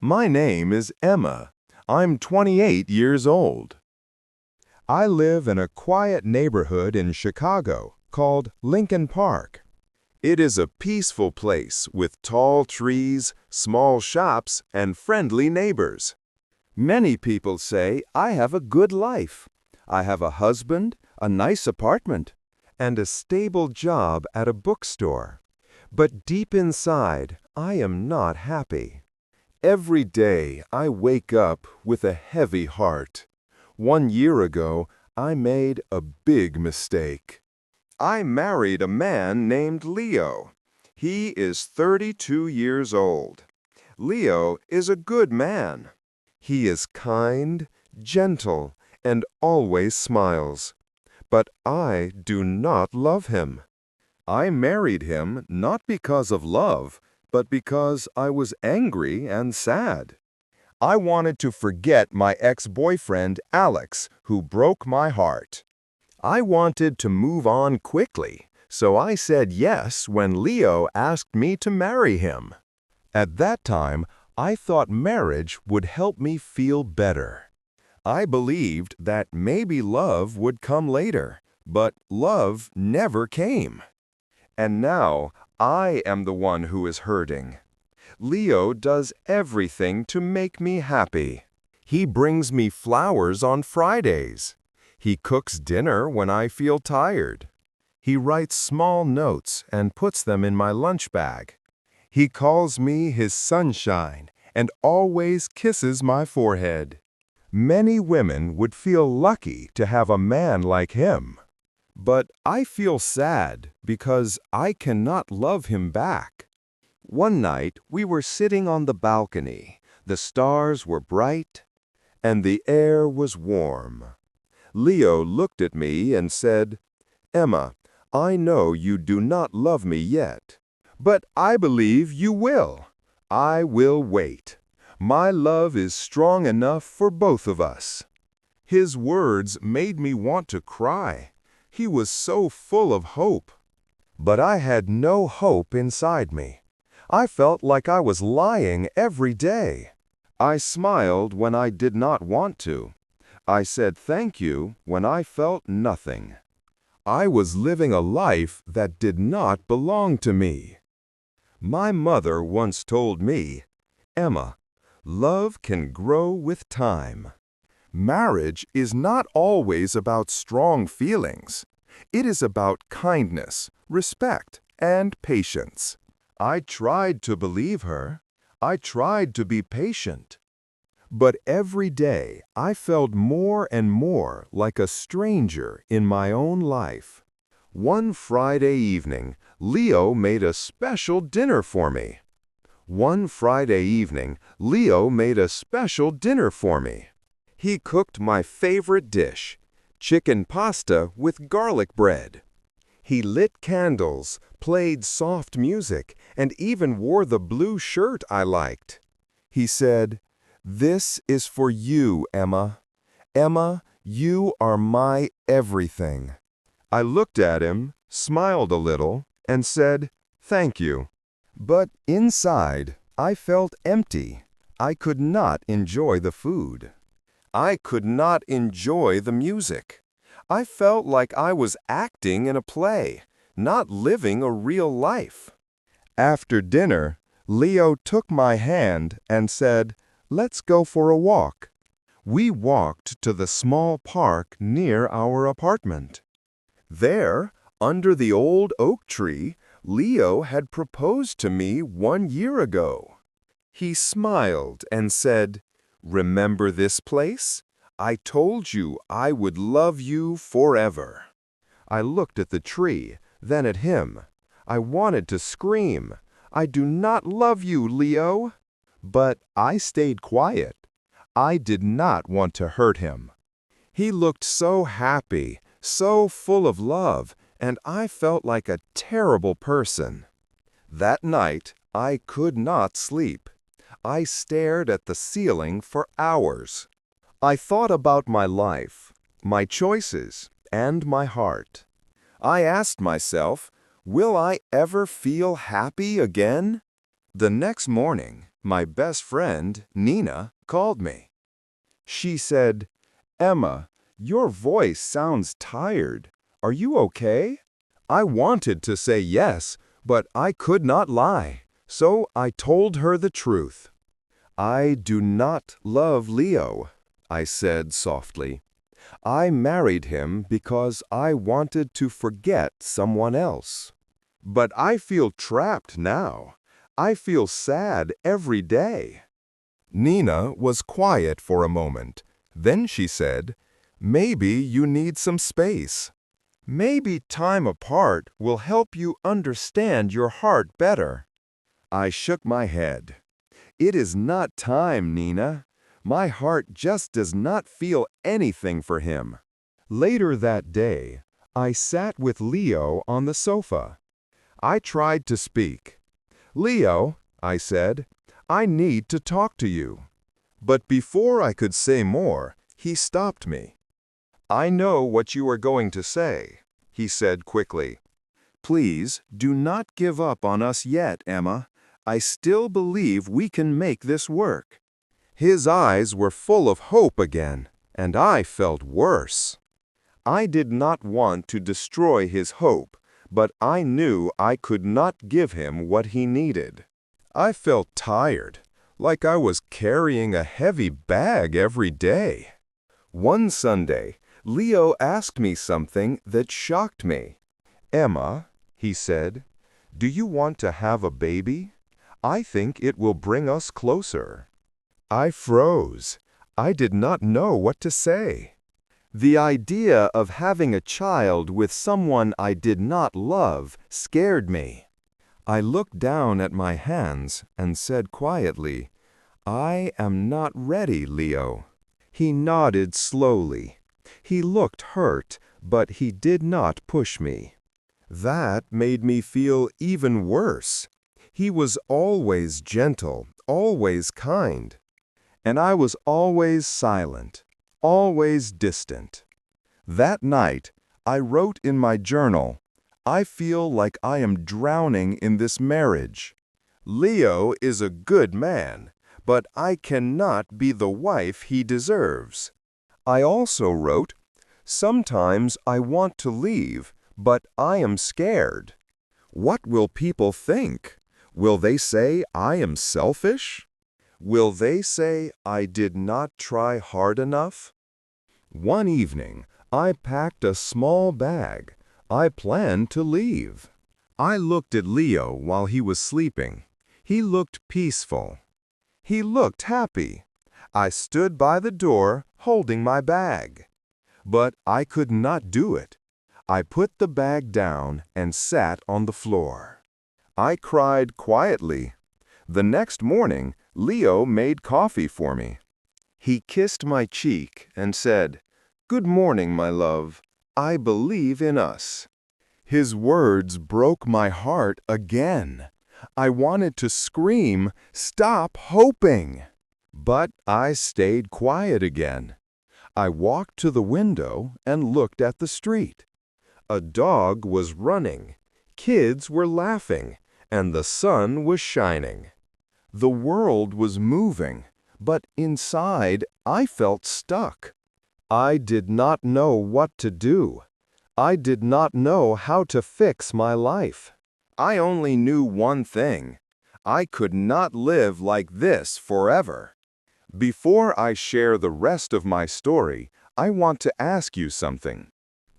My name is Emma. I'm 28 years old. I live in a quiet neighborhood in Chicago called Lincoln Park. It is a peaceful place with tall trees, small shops, and friendly neighbors. Many people say I have a good life. I have a husband, a nice apartment, and a stable job at a bookstore. But deep inside, I am not happy. Every day I wake up with a heavy heart. 1 year ago, I made a big mistake. I married a man named Leo. He is 32 years old. Leo is a good man. He is kind, gentle, and always smiles. But I do not love him. I married him not because of love, but because I was angry and sad. I wanted to forget my ex-boyfriend, Alex, who broke my heart. I wanted to move on quickly, so I said yes when Leo asked me to marry him. At that time, I thought marriage would help me feel better. I believed that maybe love would come later, but love never came. And now, I am the one who is hurting. Leo does everything to make me happy. He brings me flowers on Fridays. He cooks dinner when I feel tired. He writes small notes and puts them in my lunch bag. He calls me his sunshine and always kisses my forehead. Many women would feel lucky to have a man like him. But I feel sad because I cannot love him back. One night, we were sitting on the balcony. The stars were bright, and the air was warm. Leo looked at me and said, "Emma, I know you do not love me yet, but I believe you will. I will wait. My love is strong enough for both of us." His words made me want to cry. He was so full of hope. But I had no hope inside me. I felt like I was lying every day. I smiled when I did not want to. I said thank you when I felt nothing. I was living a life that did not belong to me. My mother once told me, "Emma, love can grow with time." Marriage is not always about strong feelings. It is about kindness, respect, and patience. I tried to believe her. I tried to be patient. But every day I felt more and more like a stranger in my own life. One Friday evening, Leo made a special dinner for me. He cooked my favorite dish, chicken pasta with garlic bread. He lit candles, played soft music, and even wore the blue shirt I liked. He said, "This is for you, Emma. Emma, you are my everything." I looked at him, smiled a little, and said, "Thank you." But inside, I felt empty. I could not enjoy the food. I could not enjoy the music. I felt like I was acting in a play, not living a real life. After dinner, Leo took my hand and said, "Let's go for a walk." We walked to the small park near our apartment. There, under the old oak tree, Leo had proposed to me 1 year ago. He smiled and said, "Remember this place? I told you I would love you forever." I looked at the tree, then at him. I wanted to scream, "I do not love you, Leo." But I stayed quiet. I did not want to hurt him. He looked so happy, so full of love, and I felt like a terrible person. That night, I could not sleep. I stared at the ceiling for hours. I thought about my life, my choices, and my heart. I asked myself, will I ever feel happy again? The next morning, my best friend, Nina, called me. She said, "Emma, your voice sounds tired. Are you okay?" I wanted to say yes, but I could not lie, so I told her the truth. "I do not love Leo," I said softly. "I married him because I wanted to forget someone else. But I feel trapped now. I feel sad every day." Nina was quiet for a moment. Then she said, "Maybe you need some space. Maybe time apart will help you understand your heart better." I shook my head. "It is not time, Nina. My heart just does not feel anything for him." Later that day, I sat with Leo on the sofa. I tried to speak. "Leo," I said, "I need to talk to you." But before I could say more, he stopped me. "I know what you are going to say," he said quickly. "Please do not give up on us yet, Emma. I still believe we can make this work." His eyes were full of hope again, and I felt worse. I did not want to destroy his hope, but I knew I could not give him what he needed. I felt tired, like I was carrying a heavy bag every day. One Sunday, Leo asked me something that shocked me. "Emma," he said, "do you want to have a baby? I think it will bring us closer." I froze. I did not know what to say. The idea of having a child with someone I did not love scared me. I looked down at my hands and said quietly, "I am not ready, Leo." He nodded slowly. He looked hurt, but he did not push me. That made me feel even worse. He was always gentle, always kind. And I was always silent, always distant. That night, I wrote in my journal, "I feel like I am drowning in this marriage. Leo is a good man, but I cannot be the wife he deserves." I also wrote, "Sometimes I want to leave, but I am scared. What will people think? Will they say I am selfish? Will they say I did not try hard enough?" One evening, I packed a small bag. I planned to leave. I looked at Leo while he was sleeping. He looked peaceful. He looked happy. I stood by the door, holding my bag. But I could not do it. I put the bag down and sat on the floor. I cried quietly. The next morning, Leo made coffee for me. He kissed my cheek and said, "Good morning, my love. I believe in us." His words broke my heart again. I wanted to scream, "Stop hoping!" But I stayed quiet again. I walked to the window and looked at the street. A dog was running, kids were laughing, and the sun was shining. The world was moving, but inside I felt stuck. I did not know what to do. I did not know how to fix my life. I only knew one thing. I could not live like this forever. Before I share the rest of my story, I want to ask you something.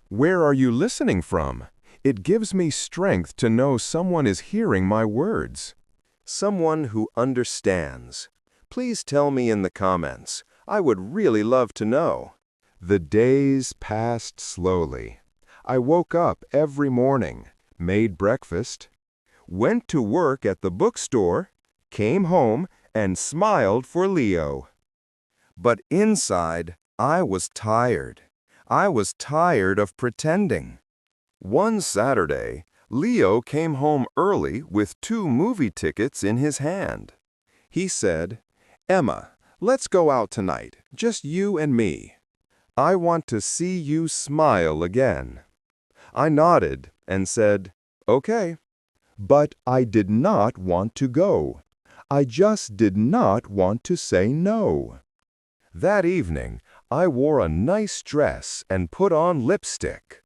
Where are you listening from? It gives me strength to know someone is hearing my words. Someone who understands. Please tell me in the comments. I would really love to know. The days passed slowly. I woke up every morning, made breakfast, went to work at the bookstore, came home, and smiled for Leo. But inside, I was tired. I was tired of pretending. One Saturday, Leo came home early with 2 movie tickets in his hand. He said, "Emma, let's go out tonight, just you and me. I want to see you smile again." I nodded and said, "Okay." But I did not want to go. I just did not want to say no. That evening, I wore a nice dress and put on lipstick.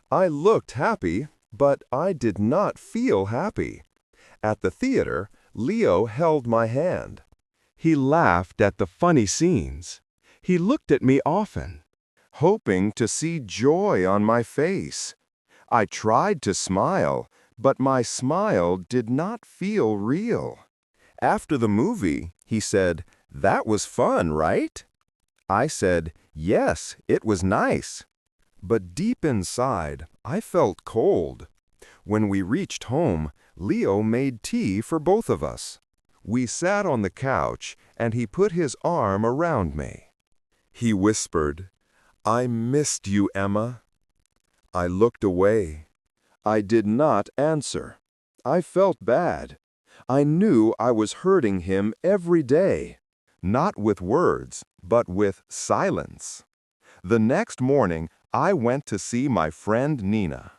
I looked happy, but I did not feel happy. At the theater, Leo held my hand. He laughed at the funny scenes. He looked at me often, hoping to see joy on my face. I tried to smile, but my smile did not feel real. After the movie, he said, "That was fun, right?" I said, "Yes, it was nice." But deep inside, I felt cold. When we reached home, Leo made tea for both of us. We sat on the couch, and he put his arm around me. He whispered, "I missed you, Emma." I looked away. I did not answer. I felt bad. I knew I was hurting him every day, not with words, but with silence. The next morning, I went to see my friend Nina.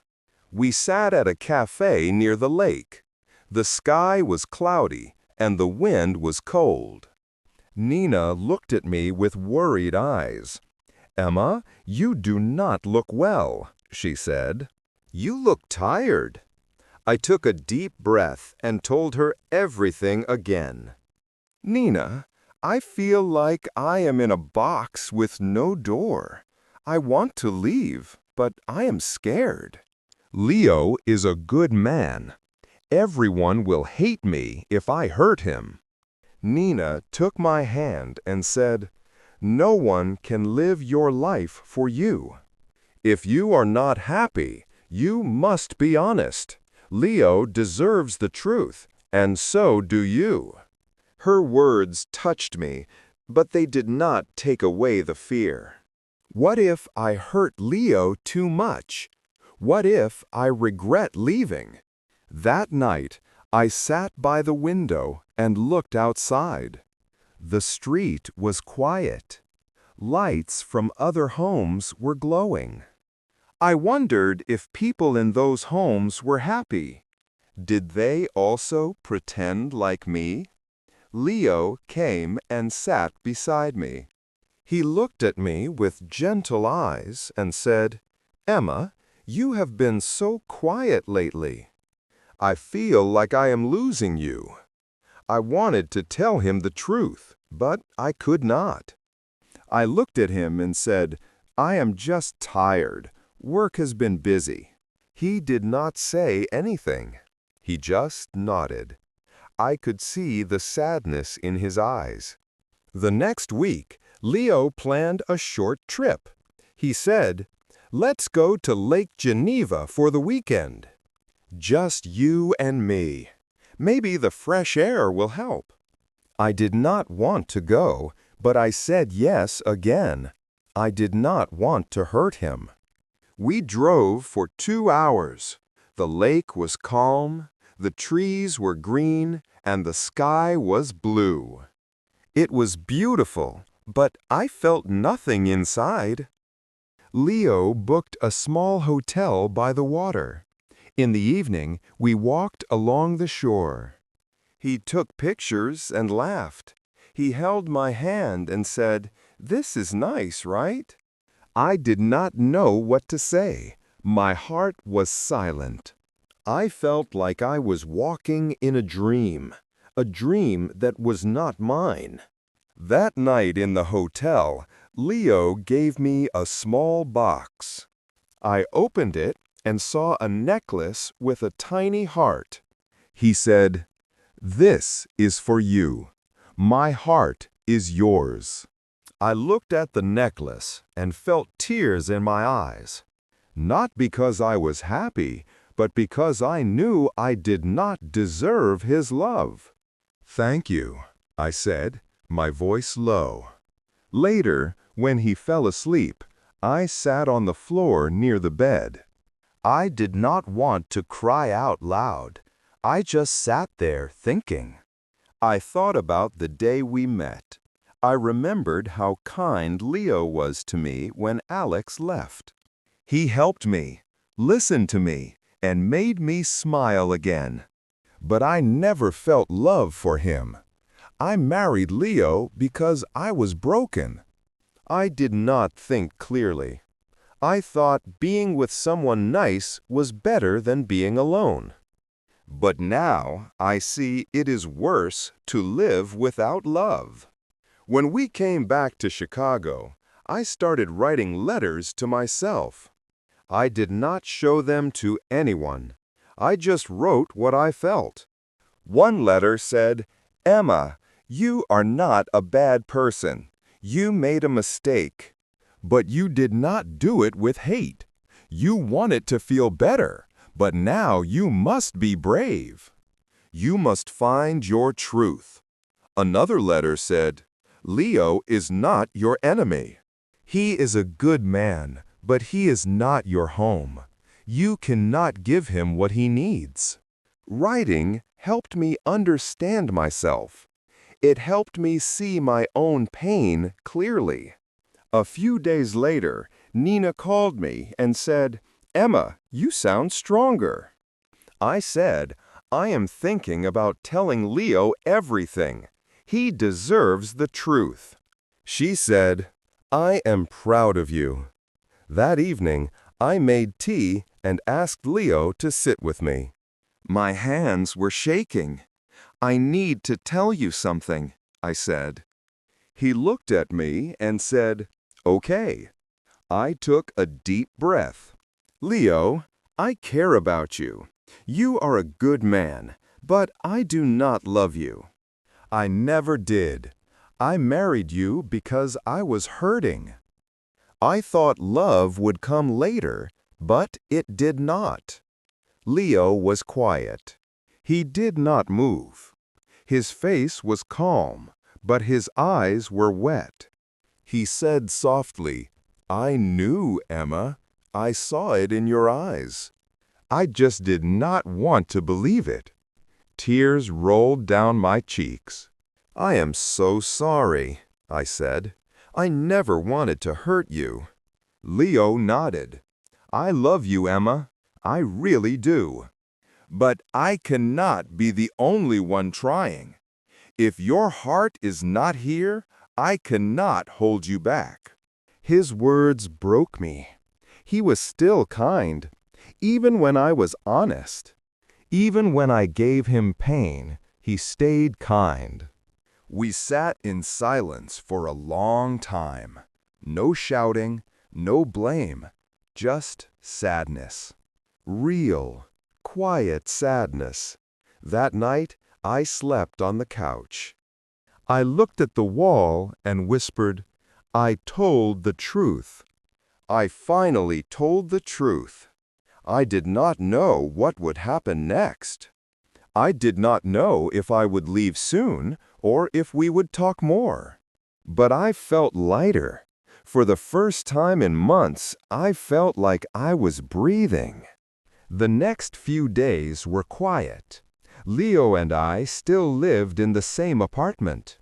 We sat at a cafe near the lake. The sky was cloudy, and the wind was cold. Nina looked at me with worried eyes. "Emma, you do not look well," she said. "You look tired." I took a deep breath and told her everything again. "Nina, I feel like I am in a box with no door. I want to leave, but I am scared. Leo is a good man. Everyone will hate me if I hurt him." Nina took my hand and said, "No one can live your life for you. If you are not happy, you must be honest. Leo deserves the truth, and so do you." Her words touched me, but they did not take away the fear. What if I hurt Leo too much? What if I regret leaving? That night, I sat by the window and looked outside. The street was quiet. Lights from other homes were glowing. I wondered if people in those homes were happy. Did they also pretend like me? Leo came and sat beside me. He looked at me with gentle eyes and said, "Emma, you have been so quiet lately. I feel like I am losing you." I wanted to tell him the truth, but I could not. I looked at him and said, "I am just tired. Work has been busy." He did not say anything. He just nodded. I could see the sadness in his eyes. The next week, Leo planned a short trip. He said, "Let's go to Lake Geneva for the weekend. Just you and me. Maybe the fresh air will help." I did not want to go, but I said yes again. I did not want to hurt him. We drove for 2 hours. The lake was calm, the trees were green, and the sky was blue. It was beautiful, but I felt nothing inside. Leo booked a small hotel by the water. In the evening, we walked along the shore. He took pictures and laughed. He held my hand and said, "This is nice, right?" I did not know what to say. My heart was silent. I felt like I was walking in a dream that was not mine. That night in the hotel, Leo gave me a small box. I opened it and saw a necklace with a tiny heart. He said, "This is for you. My heart is yours." I looked at the necklace and felt tears in my eyes. Not because I was happy, but because I knew I did not deserve his love. "Thank you," I said, my voice low. Later, when he fell asleep, I sat on the floor near the bed. I did not want to cry out loud. I just sat there thinking. I thought about the day we met. I remembered how kind Leo was to me when Alex left. He helped me, listened to me, and made me smile again. But I never felt love for him. I married Leo because I was broken. I did not think clearly. I thought being with someone nice was better than being alone. But now I see it is worse to live without love. When we came back to Chicago, I started writing letters to myself. I did not show them to anyone. I just wrote what I felt. One letter said, "Emma, you are not a bad person. You made a mistake." But you did not do it with hate. You wanted to feel better, but now you must be brave. You must find your truth. Another letter said, "Leo is not your enemy. He is a good man, but he is not your home. You cannot give him what he needs." Writing helped me understand myself. It helped me see my own pain clearly. A few days later, Nina called me and said, "Emma, you sound stronger." I said, "I am thinking about telling Leo everything. He deserves the truth." She said, "I am proud of you." That evening, I made tea and asked Leo to sit with me. My hands were shaking. "I need to tell you something," I said. He looked at me and said, "Okay." I took a deep breath. "Leo, I care about you. You are a good man, but I do not love you." I never did. I married you because I was hurting. I thought love would come later, but it did not. Leo was quiet. He did not move. His face was calm, but his eyes were wet. He said softly, "I knew, Emma. I saw it in your eyes." I just did not want to believe it. Tears rolled down my cheeks. "I am so sorry," I said. "I never wanted to hurt you." Leo nodded. "I love you, Emma. I really do. But I cannot be the only one trying. If your heart is not here, I cannot hold you back." His words broke me. He was still kind, even when I was honest. Even when I gave him pain, he stayed kind. We sat in silence for a long time. No shouting, no blame, just sadness. Real, quiet sadness. That night, I slept on the couch. I looked at the wall and whispered, "I told the truth." I finally told the truth. I did not know what would happen next. I did not know if I would leave soon or if we would talk more. But I felt lighter. For the first time in months, I felt like I was breathing. The next few days were quiet. Leo and I still lived in the same apartment.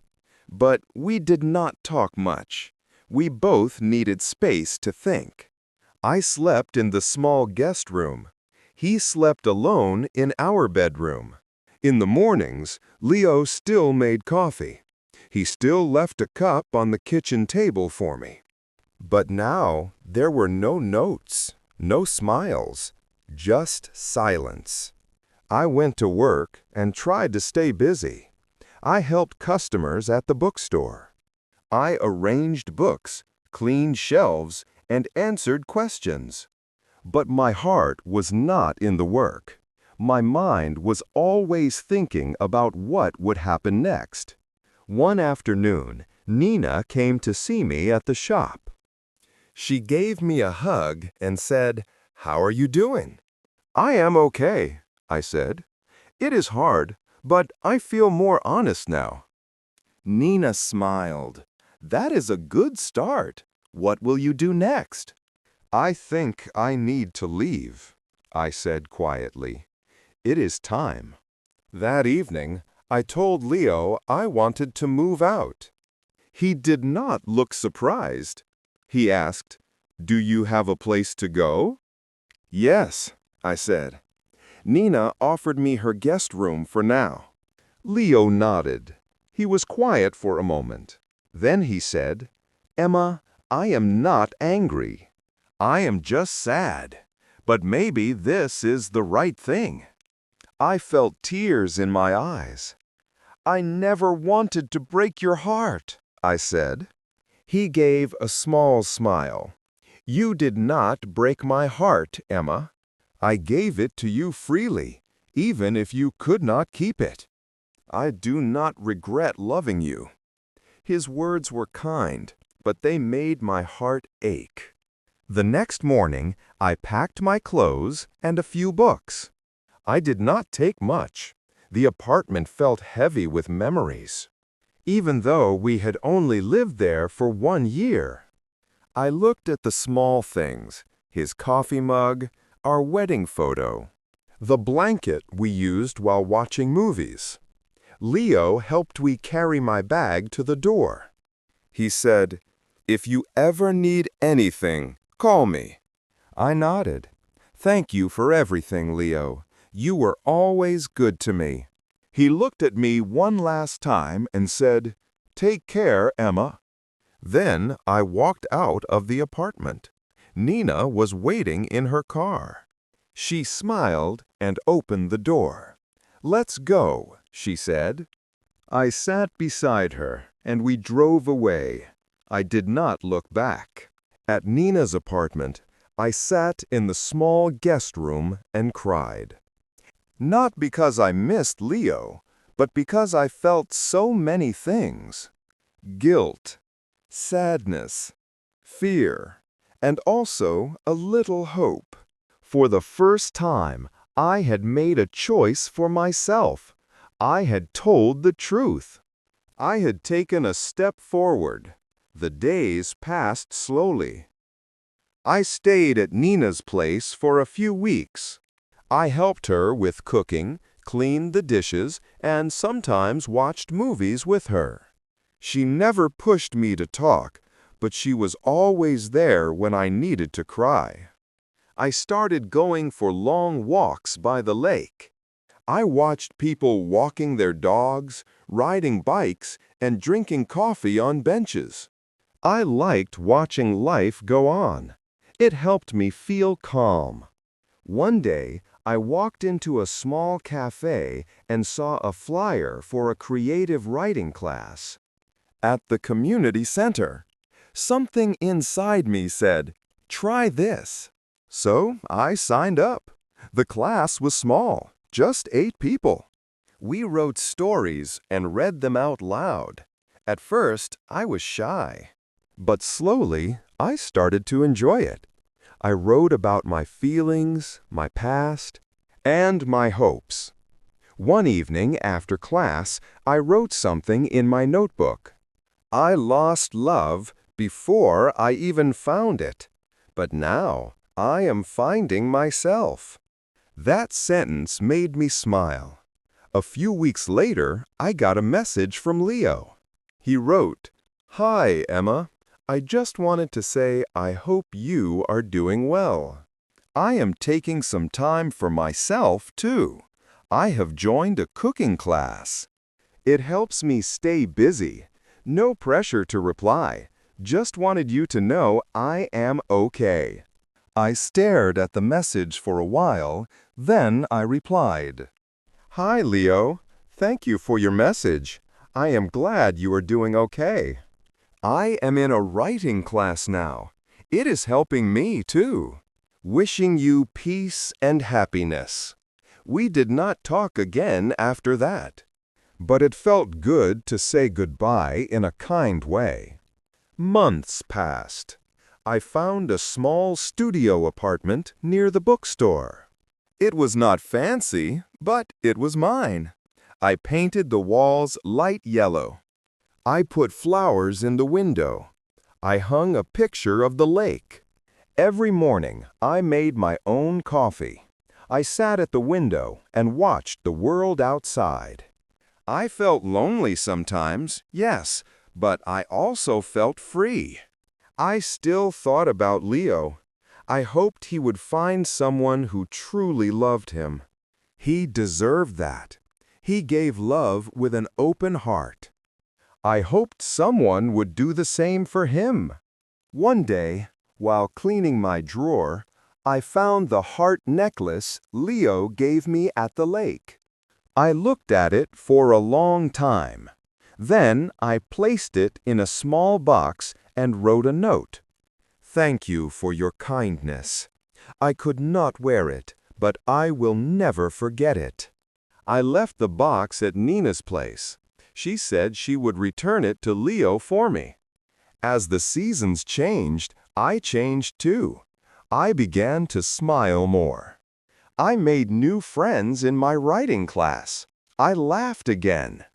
But we did not talk much. We both needed space to think. I slept in the small guest room. He slept alone in our bedroom. In the mornings, Leo still made coffee. He still left a cup on the kitchen table for me. But now there were no notes, no smiles, just silence. I went to work and tried to stay busy. I helped customers at the bookstore. I arranged books, cleaned shelves, and answered questions. But my heart was not in the work. My mind was always thinking about what would happen next. One afternoon, Nina came to see me at the shop. She gave me a hug and said, "How are you doing?" "I am okay," I said. "It is hard, but I feel more honest now." Nina smiled. "That is a good start. What will you do next?" "I think I need to leave," I said quietly. "It is time." That evening, I told Leo I wanted to move out. He did not look surprised. He asked, "Do you have a place to go?" "Yes," I said. "Nina offered me her guest room for now." Leo nodded. He was quiet for a moment. Then he said, "Emma, I am not angry. I am just sad. But maybe this is the right thing." I felt tears in my eyes. "I never wanted to break your heart," I said. He gave a small smile. "You did not break my heart, Emma. I gave it to you freely, even if you could not keep it. I do not regret loving you." His words were kind, but they made my heart ache. The next morning, I packed my clothes and a few books. I did not take much. The apartment felt heavy with memories, even though we had only lived there for 1 year. I looked at the small things, his coffee mug, our wedding photo, the blanket we used while watching movies. Leo helped me carry my bag to the door. He said, "If you ever need anything, call me." I nodded. "Thank you for everything, Leo. You were always good to me." He looked at me one last time and said, "Take care, Emma." Then I walked out of the apartment. Nina was waiting in her car. She smiled and opened the door. "Let's go," she said. I sat beside her, and we drove away. I did not look back. At Nina's apartment, I sat in the small guest room and cried. Not because I missed Leo, but because I felt so many things. Guilt, sadness, fear, and also a little hope. For the first time, I had made a choice for myself. I had told the truth. I had taken a step forward. The days passed slowly. I stayed at Nina's place for a few weeks. I helped her with cooking, cleaned the dishes, and sometimes watched movies with her. She never pushed me to talk, but she was always there when I needed to cry. I started going for long walks by the lake. I watched people walking their dogs, riding bikes, and drinking coffee on benches. I liked watching life go on. It helped me feel calm. One day, I walked into a small cafe and saw a flyer for a creative writing class. At the community center, something inside me said, "Try this." So I signed up. The class was small, just 8 people. We wrote stories and read them out loud. At first, I was shy. But slowly, I started to enjoy it. I wrote about my feelings, my past, and my hopes. One evening after class, I wrote something in my notebook. I lost love before I even found it, but now I am finding myself. That sentence made me smile. A few weeks later, I got a message from Leo. He wrote, "Hi, Emma. I just wanted to say I hope you are doing well. I am taking some time for myself, too. I have joined a cooking class. It helps me stay busy. No pressure to reply. Just wanted you to know I am okay." I stared at the message for a while, then I replied, "Hi, Leo. Thank you for your message. I am glad you are doing okay. I am in a writing class now. It is helping me, too. Wishing you peace and happiness." We did not talk again after that. But it felt good to say goodbye in a kind way. Months passed. I found a small studio apartment near the bookstore. It was not fancy, but it was mine. I painted the walls light yellow. I put flowers in the window. I hung a picture of the lake. Every morning, I made my own coffee. I sat at the window and watched the world outside. I felt lonely sometimes, yes, but I also felt free. I still thought about Leo. I hoped he would find someone who truly loved him. He deserved that. He gave love with an open heart. I hoped someone would do the same for him. One day, while cleaning my drawer, I found the heart necklace Leo gave me at the lake. I looked at it for a long time. Then I placed it in a small box and wrote a note. "Thank you for your kindness. I could not wear it, but I will never forget it." I left the box at Nina's place. She said she would return it to Leo for me. As the seasons changed, I changed too. I began to smile more. I made new friends in my writing class. I laughed again.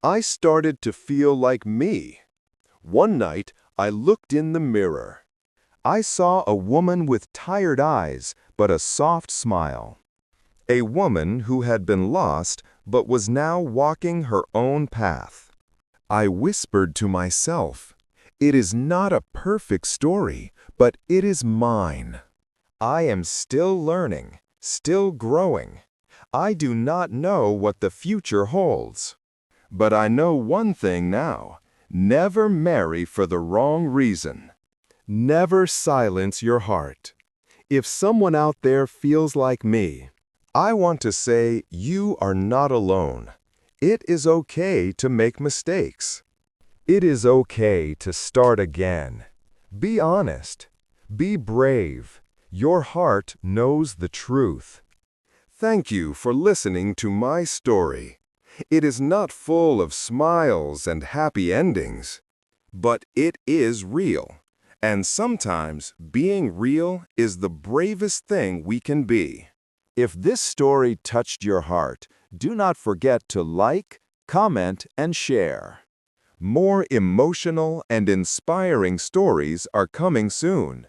I started to feel like me. One night, I looked in the mirror. I saw a woman with tired eyes, but a soft smile. A woman who had been lost, but was now walking her own path. I whispered to myself, "It is not a perfect story, but it is mine." I am still learning, still growing. I do not know what the future holds. But I know one thing now: never marry for the wrong reason. Never silence your heart. If someone out there feels like me, I want to say you are not alone. It is okay to make mistakes. It is okay to start again. Be honest. Be brave. Your heart knows the truth. Thank you for listening to my story. It is not full of smiles and happy endings, but it is real. And sometimes being real is the bravest thing we can be. If this story touched your heart, do not forget to like, comment, and share. More emotional and inspiring stories are coming soon.